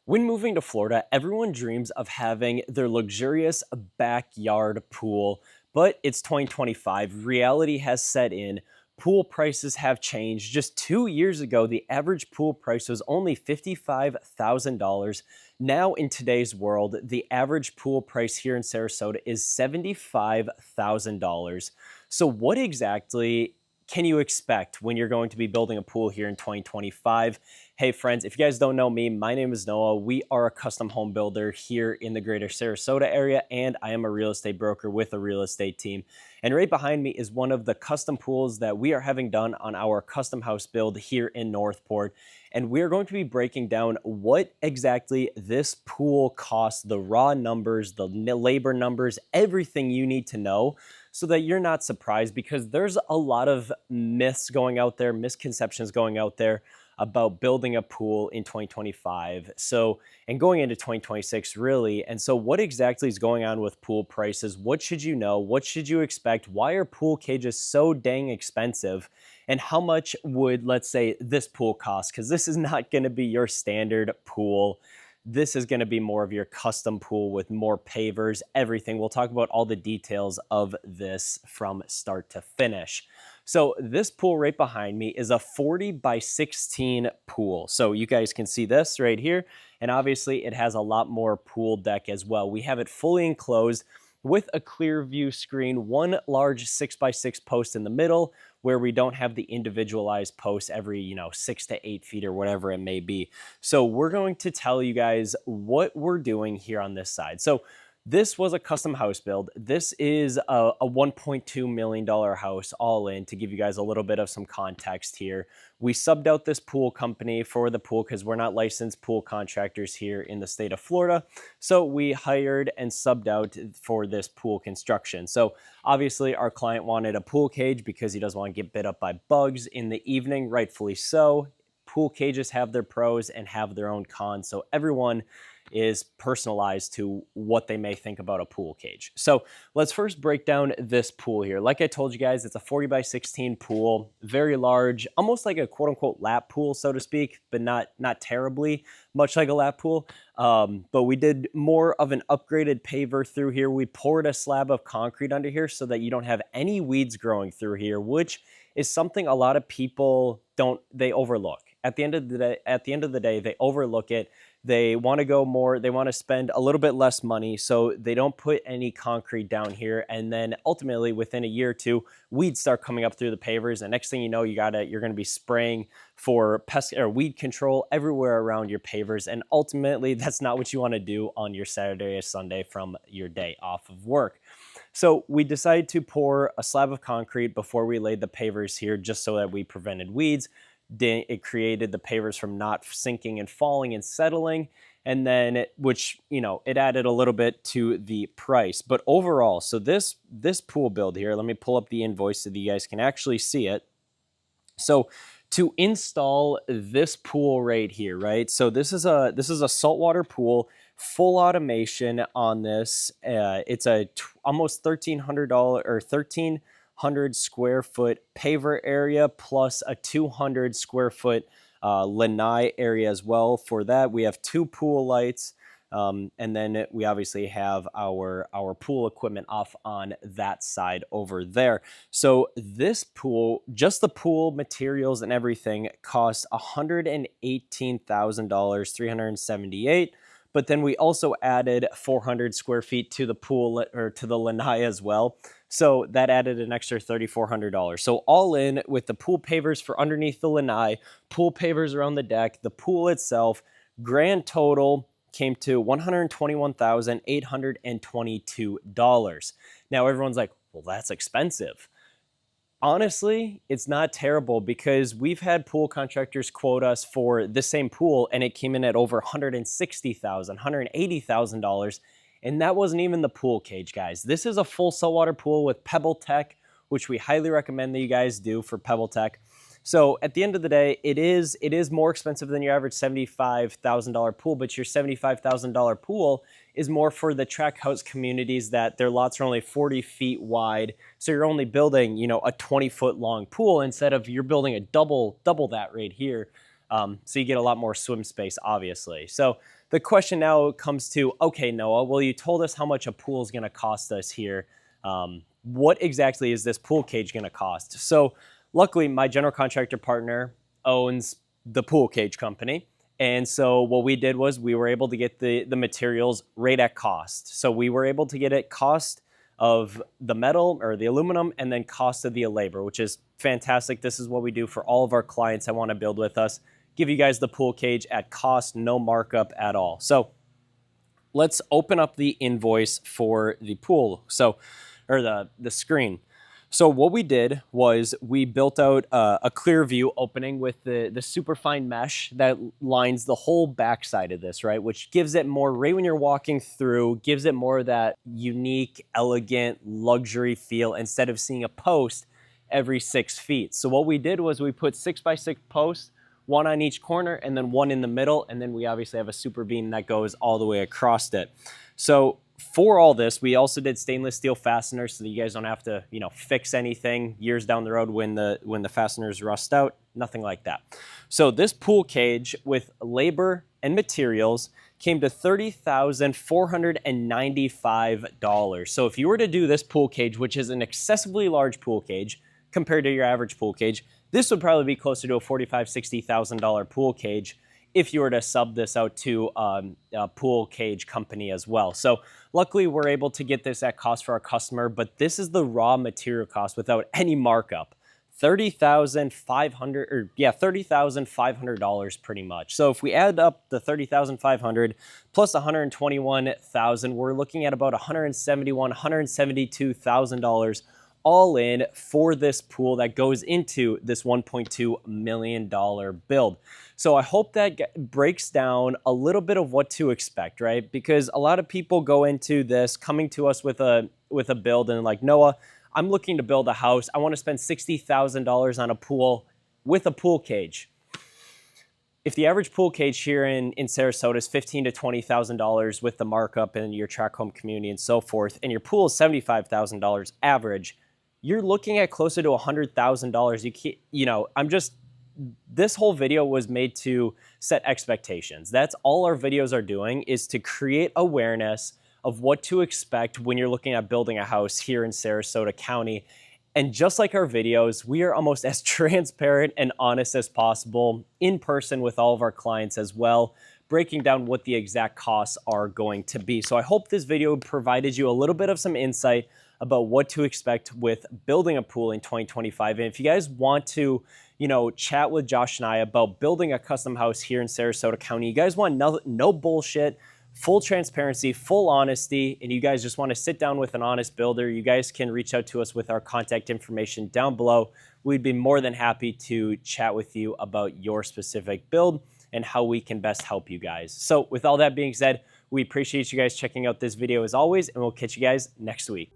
When moving to Florida, everyone dreams of having their luxurious backyard pool, but it's 2025. Reality has set in. Pool prices have changed. Just 2 years ago, the average pool price was only $55,000. Now, in today's world, the average pool price here in Sarasota is $75,000. So, what exactly can you expect when you're going to be building a pool here in 2025? Hey friends, if you guys don't know me, my name is Noah. We are a custom home builder here in the greater Sarasota area, and I am a real estate broker with a real estate team. And right behind me is one of the custom pools that we are having done on our custom house build here in Northport. And we're going to be breaking down what exactly this pool costs, the raw numbers, the labor numbers, everything you need to know so that you're not surprised, because there's a lot of myths going out there, misconceptions going out there about building a pool in 2025. So, and going into 2026 really. And so what exactly is going on with pool prices? What should you know? What should you expect? Why are pool cages so dang expensive? And how much would, let's say, this pool cost? Because this is not going to be your standard pool. This is going to be more of your custom pool with more pavers, everything. We'll talk about all the details of this from start to finish. So this pool right behind me is a 40 by 16 pool. So you guys can see this right here. And obviously it has a lot more pool deck as well. We have it fully enclosed with a clear view screen, one large 6x6 post in the middle where we don't have the individualized posts every, 6 to 8 feet or whatever it may be. So we're going to tell you guys what we're doing here on this side. So this was a custom house build. This is a $1.2 million house all in, to give you guys a little bit of some context here. We subbed out this pool company for the pool because we're not licensed pool contractors here in the state of Florida. So we hired and subbed out for this pool construction. So obviously our client wanted a pool cage because he doesn't want to get bit up by bugs in the evening, rightfully so. Pool cages have their pros and have their own cons. So everyone is personalized to what they may think about a pool cage. So let's first break down this pool here. Like I told you guys, it's a 40 by 16 pool, very large, almost like a quote unquote lap pool, so to speak, but not terribly much like a lap pool. But we did more of an upgraded paver through here. We poured a slab of concrete under here so that you don't have any weeds growing through here, which is something a lot of people they overlook. At the end of the day, they overlook it. They want to go more, they want to spend a little bit less money, so they don't put any concrete down here. And then ultimately within a year or two, weeds start coming up through the pavers. And next thing you know, you're going to be spraying for pest or weed control everywhere around your pavers. And ultimately that's not what you want to do on your Saturday or Sunday from your day off of work. So we decided to pour a slab of concrete before we laid the pavers here, just so that we prevented weeds. It created the pavers from not sinking and falling and settling, and then it added a little bit to the price. But overall, so this pool build here, let me pull up the invoice so that you guys can actually see it. So to install this pool right here, right? So this is a saltwater pool, full automation on this. It's almost $1,300 or 1,300 square foot paver area plus a 200 square foot lanai area as well. For that, we have 2 pool lights. And then we obviously have our pool equipment off on that side over there. So this pool, just the pool materials and everything, costs $118,000, 378. But then we also added 400 square feet to the pool or to the lanai as well. So that added an extra $3,400. So all in, with the pool pavers for underneath the lanai, pool pavers around the deck, the pool itself, grand total came to $121,822. Now everyone's like, well, that's expensive. Honestly, it's not terrible, because we've had pool contractors quote us for the same pool and it came in at over $160,000, $180,000. And that wasn't even the pool cage, guys. This is a full saltwater pool with Pebble Tech, which we highly recommend that you guys do for Pebble Tech. So at the end of the day, it is more expensive than your average $75,000 pool, but your $75,000 pool is more for the track house communities that their lots are only 40 feet wide. So you're only building, a 20-foot long pool instead of you're building a double that right here. So you get a lot more swim space, obviously. So the question now comes to, okay, Noah, well, you told us how much a pool is going to cost us here. What exactly is this pool cage going to cost? So luckily, my general contractor partner owns the pool cage company. And so what we did was we were able to get the materials right at cost. So we were able to get it cost of the metal or the aluminum and then cost of the labor, which is fantastic. This is what we do for all of our clients that want to build with us. Give you guys the pool cage at cost, no markup at all. So let's open up the invoice for the pool. Or the screen. So what we did was we built out a clear view opening with the super fine mesh that lines the whole backside of this, right? Which gives it more, right when you're walking through, gives it more of that unique, elegant, luxury feel instead of seeing a post every 6 feet. So what we did was we put 6x6 posts, one on each corner and then one in the middle. And then we obviously have a super beam that goes all the way across it. So for all this, we also did stainless steel fasteners so that you guys don't have to, fix anything years down the road when the fasteners rust out, nothing like that. So this pool cage with labor and materials came to $30,495. So if you were to do this pool cage, which is an excessively large pool cage compared to your average pool cage, this would probably be closer to a $45,000, $60,000 pool cage if you were to sub this out to a pool cage company as well. So luckily we're able to get this at cost for our customer, but this is the raw material cost without any markup. $30,500 pretty much. So if we add up the $30,500 plus $121,000, we're looking at about $171,000, $172,000 all in for this pool that goes into this $1.2 million build. So I hope that breaks down a little bit of what to expect, right? Because a lot of people go into this coming to us with a build and like, Noah, I'm looking to build a house. I want to spend $60,000 on a pool with a pool cage. If the average pool cage here in Sarasota is $15,000 to $20,000 with the markup and your track home community and so forth, and your pool is $75,000 average, you're looking at closer to $100,000. This whole video was made to set expectations. That's all our videos are doing, is to create awareness of what to expect when you're looking at building a house here in Sarasota County. And just like our videos, we are almost as transparent and honest as possible in person with all of our clients as well, breaking down what the exact costs are going to be. So I hope this video provided you a little bit of some insight about what to expect with building a pool in 2025. And if you guys want to, chat with Josh and I about building a custom house here in Sarasota County, you guys want no bullshit, full transparency, full honesty, and you guys just want to sit down with an honest builder, you guys can reach out to us with our contact information down below. We'd be more than happy to chat with you about your specific build and how we can best help you guys. So with all that being said, we appreciate you guys checking out this video as always, and we'll catch you guys next week.